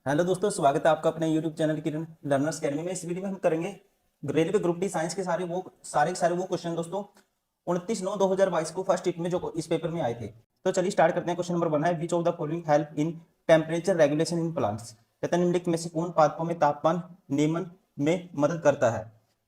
Hello दोस्तों, स्वागत है आपका अपने यूट्यूब चैनल किरण लर्नर्स अकेडमी में। इस वीडियो में हम करेंगे रेलवे ग्रुप डी साइंस के सारे वो क्वेश्चन दोस्तों 29/9/2022 को फर्स्ट टिप में जो इस पेपर में आए थे। तो चलिए स्टार्ट करते हैं। क्वेश्चन नंबर 1 है, which of the following help in temperature regulation in plants. कहते हैं निम्नलिखित में से कौन पादपों में तापमान नियमन में मदद करता है।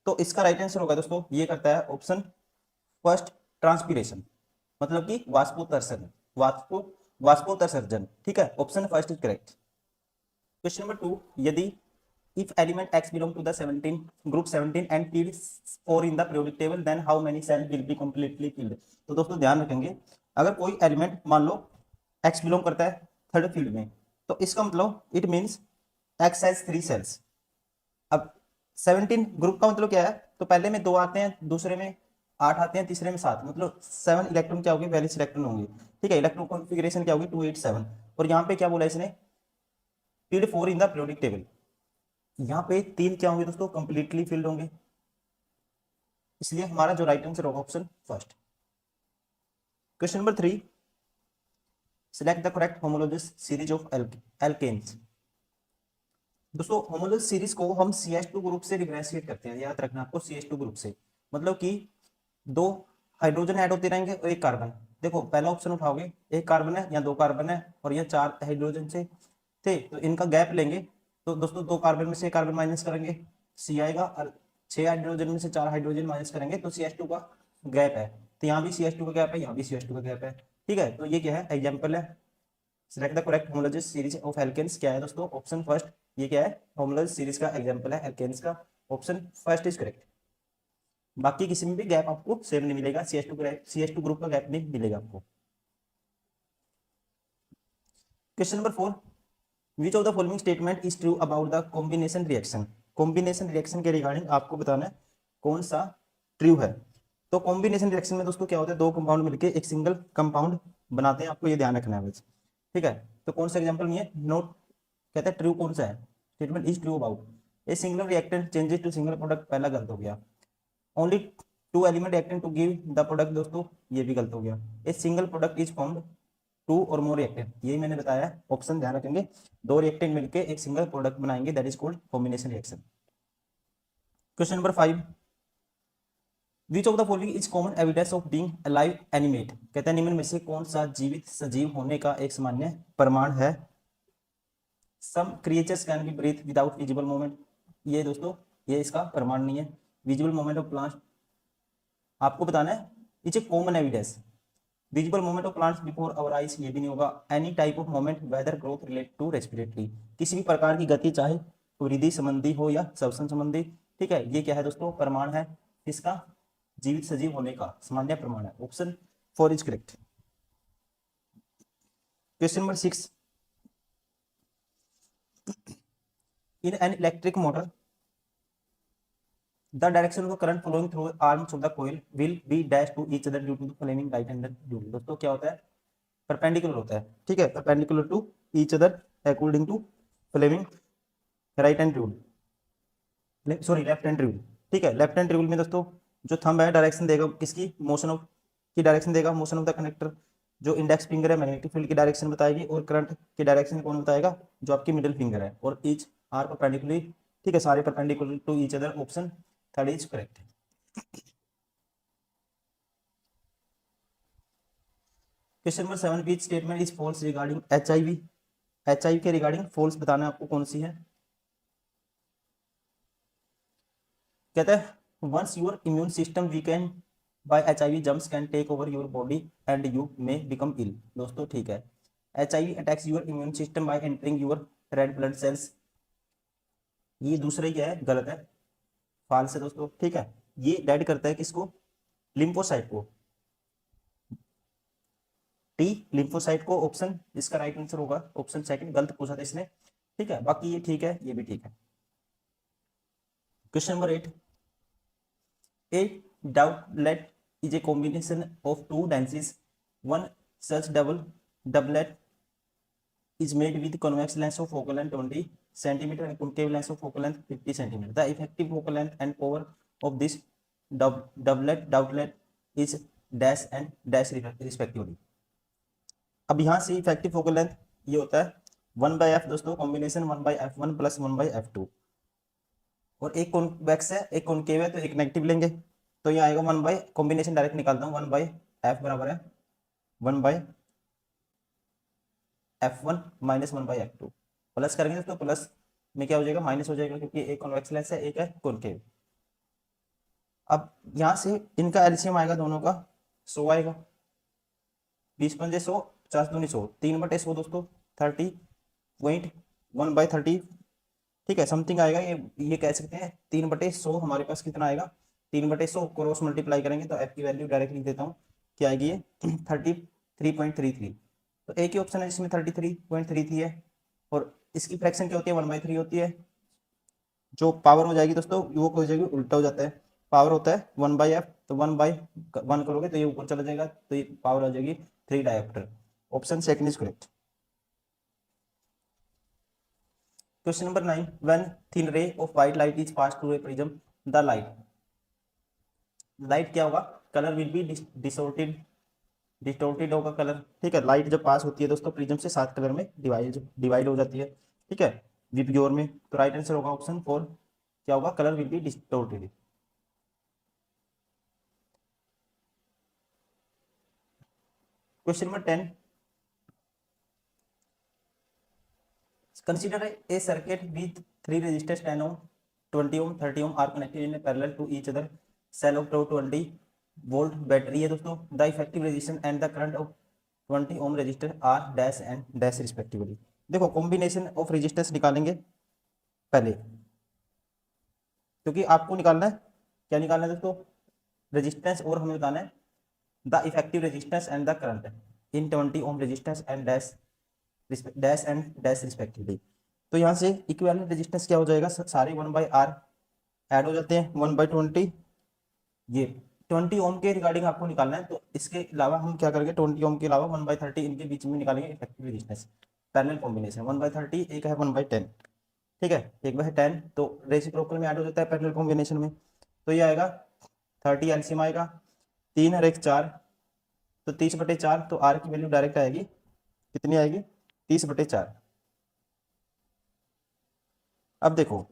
तो इसका राइट आंसर होगा दोस्तों, ये करता है ऑप्शन फर्स्ट, ट्रांसपीरेशन, मतलब कि वाष्पोत्सर्जन। वाष्पो वाष्पोत्सर्जन, ठीक है, option first is correct. Question number 2, यदि if element x belong to the 17 group 17 and field 4 in the periodic table then how many cells will be completely filled। तो दोस्तों ध्यान रखेंगे, अगर कोई एलिमेंट मान लो x बिलोंग करता है थर्ड फील्ड में, तो इसका मतलब it means x has 3 cells. अब 17 ग्रुप का मतलब क्या है, तो पहले में 2 आते हैं, दूसरे में 8 आते हैं, तीसरे में 7, मतलब 7 इलेक्ट्रॉन क्या होंगे, वैलेंस इलेक्ट्रॉन होंगे। ठीक है, इलेक्ट्रॉन कॉन्फ़िगरेशन क्या होगी, 287। और यहाँ पे क्या बोला इसने, field 4 in the periodic table. यहाँ पे 3 क्या होंगे दोस्तों, कंप्लीटली फिल्ड होंगे। इसलिए हमारा जो राइट आंसर होगा option first. Question number 3, select the correct homologous series of alkenes. दोस्तों होमोलॉगस सीरीज को हम CH2 ग्रुप से डिफरेंशिएट करते हैं, याद रखना आपको, CH2 ग्रुप से, मतलब कि 2 हाइड्रोजन ऐड होते रहेंगे और 1 कार्बन। देखो पहला ऑप्शन उठाओगे, 1 कार्बन है या 2 कार्बन है और ये 4 हाइड्रोजन से थे, तो इनका गैप लेंगे। तो दोस्तों 2 कार्बन में से 1 कार्बन माइनस करेंगे, C आएगा, और 6 हाइड्रोजन में से 4 हाइड्रोजन माइनस करेंगे तो CH2 का गैप है। तो यहाँ भी CH2 का गैप है, यहाँ भी CH2 का गैप है। ठीक है, तो ये क्या है, एग्जाम्पल है। Select the correct homologous series of alkenes, क्या है दोस्तों, ऑप्शन फर्स्ट। ये क्या है, होमोलॉगस सीरीज का एग्जाम्पल है एल्केन्स का, ऑप्शन फर्स्ट इज करेक्ट। बाकी किसी में भी गैप आपको सेम नहीं मिलेगा, CH2 ग्रुप का गैप नहीं मिलेगा आपको। Question number 4, which of the following statement is true about the combination reaction. Combination reaction के रिगार्डिंग आपको बताना है कौन सा ट्रू है। तो कॉम्बिनेशन रिएक्शन में दोस्तों क्या होता है, 2 कंपाउंड मिलकर एक सिंगल कंपाउंड बनाते हैं, आपको ये ध्यान रखना है बस। ठीक है, तो कौन सा एग्जांपल नहीं है, नोट, कहता है ट्रू कौन सा है, statement is true about a single reactant changes to single product, पहला गलत हो गया। Only 2 element reactant to give the product, दोस्तों ये भी गलत हो गया। A single product is found 2 और मोर रिएक्टेंट, यही मैंने बताया, ऑप्शन ध्यान रखेंगे, 2 रिएक्टेंट मिलकर एक सिंगल प्रोडक्ट बनाएंगे, that is called combination reaction. Question number 5, which of the following is common evidence of being alive animate. कहते हैं निम्न में से कौन सा जीवित सजीव होने का एक सामान्य प्रमाण है। Some creatures can be breathe without visible movement, ये दोस्तों ये इसका प्रमाण नहीं है। विजिबल मूवमेंट ऑफ प्लांट आपको बताना है, it's a common evidence. Visible movement of plants before our eyes, ये भी नहीं होगा। Any type of movement whether growth relate to respiratory, किसी भी प्रकार की गति, चाहे वृद्धि संबंधी हो या श्वसन संबंधी। ठीक है, ये क्या है दोस्तों, प्रमाण है इसका, जीवित सजीव होने का सामान्य प्रमाण है, option 4 is correct. Question number 6, in an electric motor the direction of the current flowing through arms of the coil will be dash to each other due to the following right handed rule। दोस्तों क्या होता है, perpendicular होता है। ठीक है, perpendicular to each other according to Fleming right hand rule, sorry left hand rule. ठीक है, लेफ्ट हैंड रूल में दोस्तों जो थंब है डायरेक्शन देगा किसकी, मोशन ऑफ की डायरेक्शन देगा, मोशन ऑफ द कनेक्टर। जो इंडेक्स फिंगर है मैग्नेटिक फील्ड की डायरेक्शन बताएगी, और करंट की डायरेक्शन कौन बताएगा, जो आपकी मिडिल फिंगर है। और ईच आर परपेंडिकुलर, ठीक है, सारे perpendicular to each other, option third is correct. Question number 7, which statement is false regarding HIV। HIV के रिगार्डिंग फॉल्स बताना है आपको, कौन सी है। कहता है once your immune system weakened by HIV germs can take over your body and you may become ill. दोस्तों ठीक है, HIV attacks your immune system by entering your red blood cells, ये दूसरा ही है, गलत है, फॉल्स है दोस्तों। ठीक है, ये डेड करता है किसको, लिम्फोसाइट को, टी लिम्फोसाइट को, ऑप्शन इसका राइट आंसर होगा ऑप्शन सेकंड, गलत पूछा था इसने। ठीक है, बाकी ये ठीक है, ये भी ठीक है। Question number 8, A doublet is a combination of two denses, one such doublet is made with convex length of focal length 20 centimeter and concave length of focal length 50 centimeter. The effective focal length and power of this doublet is dash and dash respectively। अब यहाँ से effective focal length ये होता है 1/f दोस्तों combination 1/f1 plus 1/f2, और एक convex है एक कॉन्केव है तो एक नेगेटिव लेंगे, तो ये आएगा 1 बाई कॉम्बिनेशन डायरेक्ट निकालता हूँ 1/f बराबर है 1/f1 माइनस 1/f2, प्लस करेंगे तो प्लस में क्या हो जाएगा माइनस हो जाएगा क्योंकि एक कॉन्वेक्स लेंस है एक है कॉन्केव। अब यहाँ से इनका एलसीएम आएगा दोनों का 100 आएगा, 20×5 = 100, 50×2 = 3/100 दोस्तों 30.1/30, ठीक है समथिंग आएगा ये कह सकते हैं 3/100 हमारे पास कितना आएगा 3/100 क्रॉस मल्टीप्लाई करेंगे तो एफ की वैल्यू डायरेक्ट लिख देता हूँ क्या आएगी ये 33.33। तो एक ही ऑप्शन है जिसमें 33.33 है, और इसकी फ्रैक्शन क्या होती है 1/3 होती है, जो पावर हो जाएगी दोस्तों वो हो जाएगी उल्टा हो जाता है, पावर होता है 1/f तो 1/1 करोगे तो ये ऊपर चला जाएगा तो ये पावर आ जाएगी 3 dioptre. Option second is correct. Question number 9, when thin ray of white light is pass through a prism the light क्या होगा कलर विल बी डिस्टोर्टेड होगा कलर, ठीक है लाइट जब पास होती है दोस्तों प्रिज्म से 7 कलर में डिवाइड हो जाती है, ठीक है विपग्योर में, तो राइट आंसर होगा ऑप्शन 4 क्या होगा colour will be distorted. Question number 10, consider a circuit with 3 resistors 10 ohm, 20 ohm, 30 ohm are connected in a parallel to each other. Cell of 20 volt battery है दोस्तों, the effective resistance and the current of 20 ohm resistor are dash and dash respectively। देखो combination of resistance निकालेंगे पहले, क्योंकि आपको निकालना है क्या निकालना है दोस्तों रेजिस्टेंस, और हमें बताना है the effective resistance and the current in 20 ohm resistance and dash and dash respectively. तो यहाँ से इक्विवेलेंट रेजिस्टेंस क्या हो जाएगा सारे 1/r ऐड हो जाते हैं 1/20, ये 20 ओम के रिगार्डिंग आपको निकालना है, तो इसके अलावा हम क्या करेंगे 20 ओम के अलावा 1/30 इनके बीच में निकालेंगे इफेक्टिव रेजिस्टेंस पैरेलल कॉम्बिनेशन 1/30 एक है 1/10, ठीक है एक बार 10 तो रेसिप्रोकल में ऐड हो जाता है पैरेलल कॉम्बिनेशन में, तो ये आएगा 30 एलसीएम आएगा 3 और 1 4 तो 30/4, तो आर की वैल्यू डायरेक्ट आएगी कितनी आएगी 30/4। अब देखो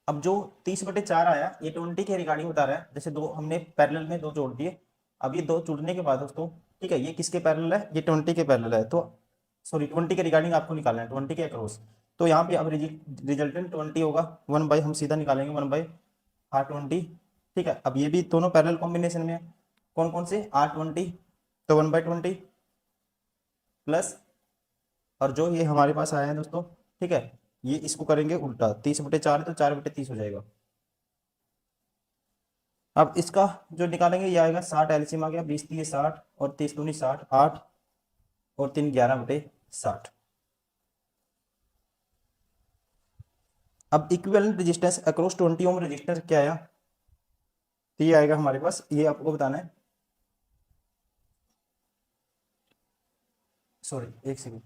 अब जो 30/4 आया ये 20 के रिगार्डिंग बता रहा है, जैसे दो हमने पैरेलल में दो जोड़ दिए, अब ये दो जुड़ने के बाद दोस्तों ठीक है ये किसके पैरेलल है ये 20 के पैरेलल है, तो सॉरी 20 के रिगार्डिंग आपको निकालना है 20 के अक्रॉस, तो यहाँ पे अब रिजल्टेंट 20 होगा 1 बाई हम सीधा निकालेंगे 1/R20, ठीक है अब ये भी दोनों पैरेलल कॉम्बिनेशन में है, कौन कौन से R20 तो 1/20 प्लस और जो ये हमारे पास आया है दोस्तों ठीक है ये इसको करेंगे उल्टा 30/4 तो 4/30 हो जाएगा। अब इसका जो निकालेंगे ये आएगा 60 एलसीएम आ गया 20 × 60 और 30×2 = 60 8 और 3 11/60। अब equivalent resistance across 20 ohm resistance क्या आया, तो ये आएगा हमारे पास, ये आपको बताना है सॉरी एक सेकंड,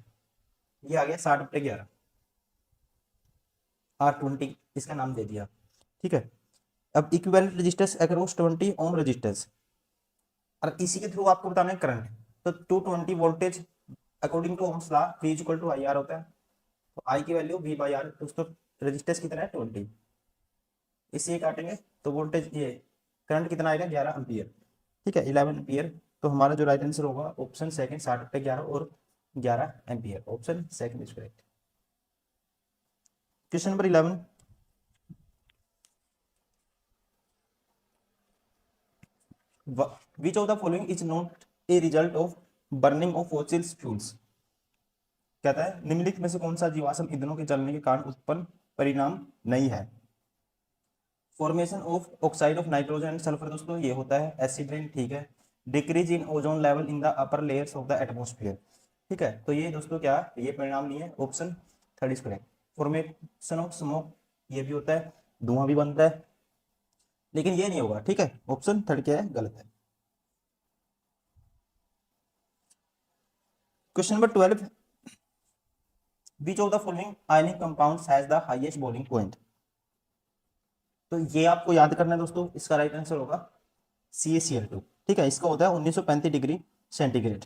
ये आ गया 60/11 R20 इसका नाम दे दिया, ठीक है। अब equivalent resistance across 20 ohm resistance, और इसी के थ्रू आपको बताना है करंट, तो 220 voltage according to Ohm's law V = IR होता है, तो I की वैल्यू V/R दोस्तों रेजिस्टेंस कितना है 20, इसे काटेंगे तो वोल्टेज ये करंट कितना आएगा 11 एम्पियर, ठीक है 11 एम्पियर, तो हमारा जो राइट आंसर होगा ऑप्शन सेकंड 60/11 और 11 ampere, option second is correct. Question number 11, which of the following is not a result of burning of fossil fuels, कहता है निम्नलिखित में से कौन सा जीवाश्म ईंधनों के जलने के कारण उत्पन्न परिणाम नहीं है। Formation of oxide of nitrogen and sulphur दोस्तों ये होता है एसिड रेन, ठीक है। Decrease in ozone level in the upper layers of the atmosphere, ठीक है तो ये दोस्तों क्या ये परिणाम नहीं है, option third is correct. Formation of smoke ये भी होता है, धुआं भी बनता है, लेकिन ये नहीं होगा, ठीक है ऑप्शन थर्ड क्या है गलत है। Question number 12, which of the following ionic compounds has the highest boiling point, तो ये आपको याद करना है दोस्तों, इसका राइट आंसर होगा CaCl2, ठीक है इसका होता है 1935 degree centigrade.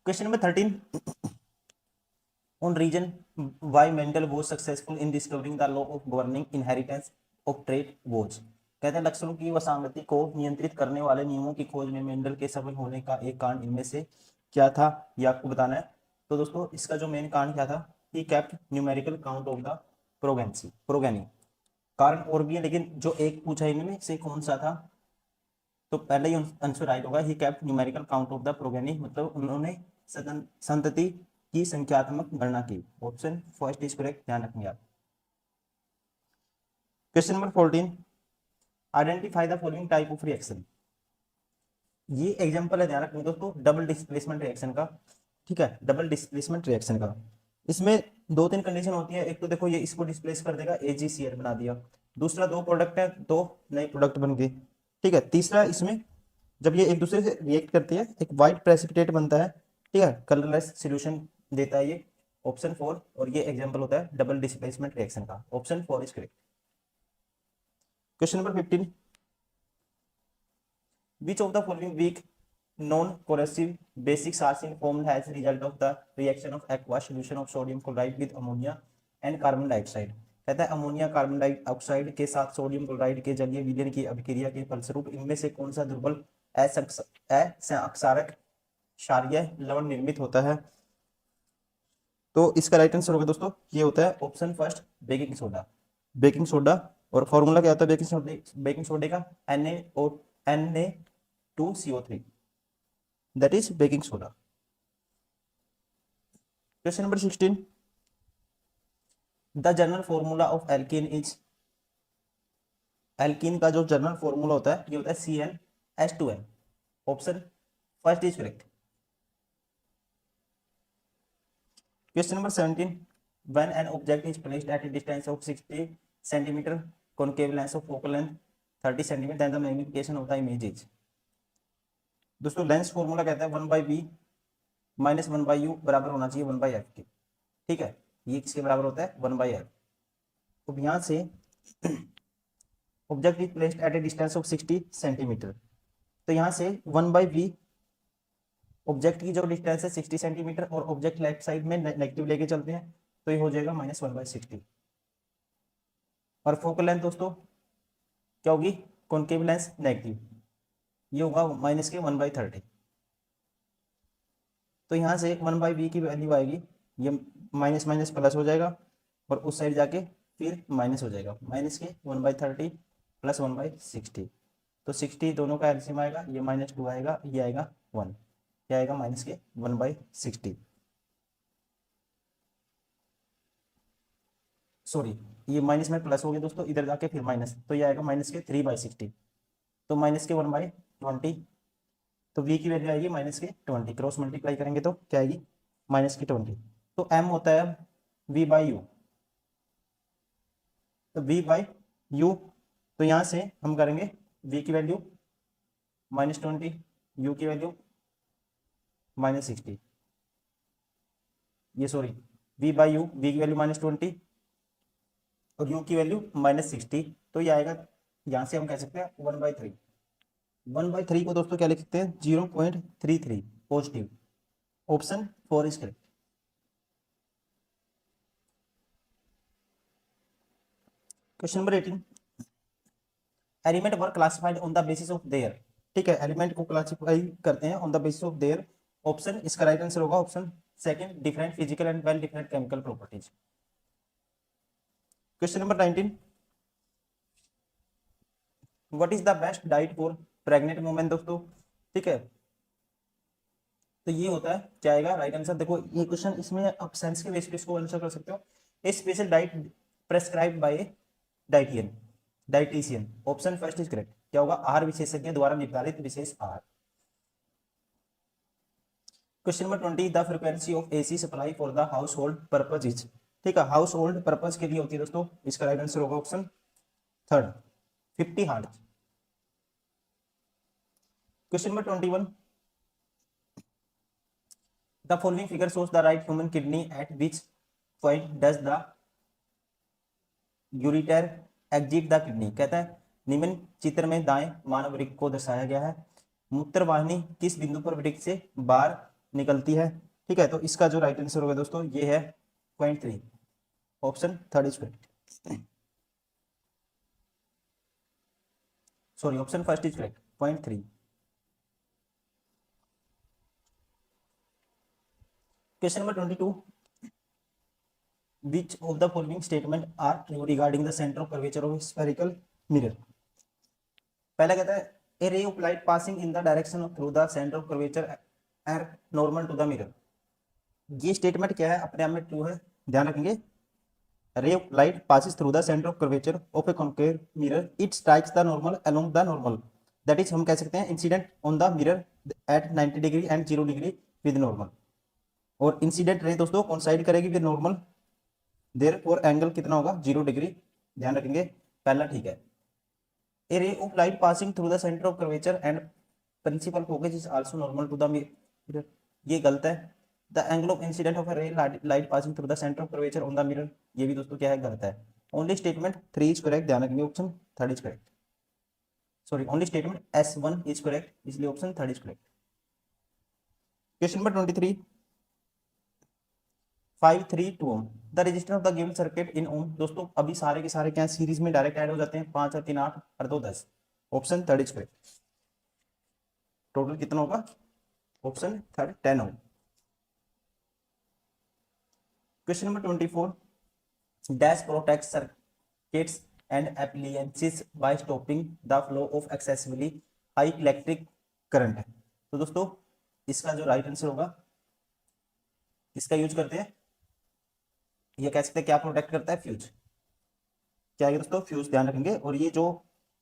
Question number 13, on reason why Mendel was successful in discovering the law of governing inheritance of trait was। कहते हैं लक्षणों की वसांगति को नियंत्रित करने वाले नियमों की खोज में मेंडल के सफल होने का एक कारण इनमें से क्या था, ये आपको बताना है। तो दोस्तों इसका जो मेन कारण क्या था, he kept numerical count of the progeny. कारण और भी है, लेकिन जो एक पूछा इनमें से कौन सा था, तो पहले ही आंसर राइट होगा, he kept numerical count of the progeny, मतलब उन्होंने संतति की संख्यात्मक गणना की। ऑप्शन फर्स्ट इज करेक्ट, ध्यान रखेंगे आप। Question number 14, identify the following type of reaction. ये एग्जांपल है, ध्यान रखेंगे दोस्तों, डबल डिस्प्लेसमेंट रिएक्शन का। ठीक है, डबल डिस्प्लेसमेंट रिएक्शन का इसमें दो तीन कंडीशन होती है। एक तो देखो ये इसको डिस्प्लेस कर देगा, AgCl बना दिया। दूसरा दो प्रोडक्ट है, दो नए प्रोडक्ट बन गए। ठीक है, तीसरा इसमें जब ये एक दूसरे से रिएक्ट करती है एक व्हाइट प्रेसिपिटेट बनता है। ठीक है, कलरलेस सॉल्यूशन देता है ये। ऑप्शन 4, और ये एग्जांपल होता है डबल डिस्प्लेसमेंट रिएक्शन का। Option 4 is correct. Question number 15, which of the following weak non-corrosive basic arsine formed as a result of the reaction of aqueous solution of sodium chloride with ammonia and carbon dioxide। कहता है ammonia carbon dioxide के साथ sodium chloride के जलीय विलयन की अभिक्रिया के फलस्वरूप इनमें से कौन सा दुर्बल अक्षारक क्षारीय लवण निर्मित होता है। तो इसका राइट आंसर होगा दोस्तों, ये होता है option first, baking soda. Baking soda, और फॉर्मूला क्या होता है बेकिंग सोडे का, Na2CO3, that is baking soda. Question number 16, the general formula of alkene is. Alkene का जो जनरल फॉर्मूला होता है ये होता है CnH2n। Option first is correct. Question number 17, when an object is placed at a distance of 60 centimeter, concave length of focal length 30 centimeter, then the magnification of the image is। दोस्तों lens formula कहता है 1/v minus 1/u बराबर होना चाहिए 1/f के। ठीक है, ये किसके बराबर होता है 1/f। तो यहाँ से object is placed at A distance of 60 centimetre, तो यहाँ से 1/v, ऑब्जेक्ट की जो डिस्टेंस है 60 सेंटीमीटर और ऑब्जेक्ट लेफ्ट साइड में नेगेटिव लेके चलते हैं, तो ये हो जाएगा -1/60। और फोकल लेंथ दोस्तों क्या होगी, कॉनकेव लेंस नेगेटिव, ये होगा माइनस के 1/30। तो यहाँ से 1/v की वैल्यू आएगी, ये माइनस माइनस प्लस हो जाएगा और उस साइड जाके फिर माइनस हो जाएगा, माइनस के 1/30 प्लस 1/60। तो 60 दोनों का एलसीएम आएगा, ये -2 आएगा, ये आएगा 1, क्या आएगा माइनस के 1/60। सॉरी, ये माइनस में प्लस हो गया दोस्तों, इधर जाके फिर माइनस, तो ये आएगा माइनस के 3/60, तो माइनस के 1/20। तो v की वैल्यू आएगी माइनस के 20, क्रॉस मल्टीप्लाई करेंगे तो क्या आएगी माइनस की 20। तो m होता है v/u, तो v/u, तो यहाँ से हम करेंगे v की वैल्यू -20, u की वैल्यू -60, ये सॉरी v/u, v की वैल्यू -20 और u की वैल्यू -60, तो ये आएगा, यहाँ से हम कह सकते हैं 1/3। 1/3 को दोस्तों क्या लिख सकते हैं 0.33 positive. Option 4 is correct. Question number 18, element were classified on the basis of their. ठीक है, एलिमेंट को क्लासिफाई करते हैं on the basis of their. Option, इसका राइट आंसर होगा option second, different physical and well different chemical properties. Question number 19, what is the best diet for pregnant women दोस्तों। ठीक है, तो ये होता है, क्या आएगा राइट आंसर। देखो ये क्वेश्चन, इसमें आप सेंस के बेसिस पे इसको आंसर कर सकते हो। A special diet prescribed by dietitian. Option first is correct, क्या होगा आहार विशेषज्ञ द्वारा निर्धारित विशेष आहार। Question number 20, the frequency of AC supply for the household purpose is. ठीक है, हाउस होल्ड पर्पज के लिए होती है दोस्तों, इसका राइट आंसर होगा option third, 50 hertz. Question number 21, the following figure shows the right human kidney at which point does the ureter exit the kidney। कहता है निम्न चित्र में दाएं मानव वृक्क को दर्शाया गया है, मूत्र वाहिनी किस बिंदु पर वृक्क से बाहर निकलती है। ठीक है, तो इसका जो राइट आंसर होगा दोस्तों ये है 0.3, option third is correct. Sorry, option first is correct, 0.3। Question number 22, which of the following statement are true regarding the center of curvature of a spherical mirror? पहला कहता है a ray of light passing in the direction of through the center of curvature are normal to the mirror। ये statement क्या है, अपने आप में true है, ध्यान रखेंगे। ray of light passes through the center of curvature of a concave mirror, it strikes the normal along the normal, that is हम कह सकते हैं incident on the mirror at 90 degree and 0 degree with normal। और incident ray दोस्तों coincide करेगी with normal, therefore angle कितना होगा 0 degree, ध्यान रखेंगे, पहला ठीक है। A ray of light passing through the centre of curvature and principal focus is also normal to the mirror, ये गलत है। The angle of incidence of a ray light passing through the centre of curvature on the mirror, ये भी दोस्तों क्या है, गलत है। ओनली स्टेटमेंट 3 इज करेक्ट, ध्यान रखेंगे, option third is correct. Sorry, only statement S1 is correct, इसलिए option third is correct. Question number 23, 532 ohm the resistance of the given circuit in ohm. दोस्तों अभी सारे के सारे क्या सीरीज में डायरेक्ट ऐड हो जाते हैं, 5 और 3 8 और 2 10, option third is correct. Total कितना होगा, option third 10 ohm. Question number 24, dash protect circuits and appliances by stopping the flow of excessively high electric current. तो दोस्तों इसका जो राइट आंसर होगा, इसका यूज करते हैं, ये कह सकते हैं क्या प्रोटेक्ट करता है, फ्यूज। क्या है दोस्तों, फ्यूज, ध्यान रखेंगे। और ये जो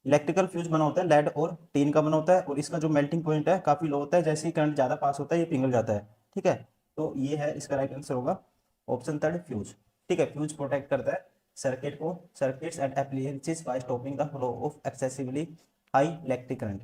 इलेक्ट्रिकल फ्यूज बना होता है लेड और टीन का बना होता है, और इसका जो मेल्टिंग पॉइंट है काफी लो होता है, जैसे ही करंट ज्यादा पास होता है ये पिघल जाता है। ठीक है, तो ये है इसका राइट आंसर होगा ऑप्शन थर्ड, फ्यूज। ठीक है, फ्यूज प्रोटेक्ट करता है सर्किट को, circuits and appliances by stopping the flow of excessively high electric current.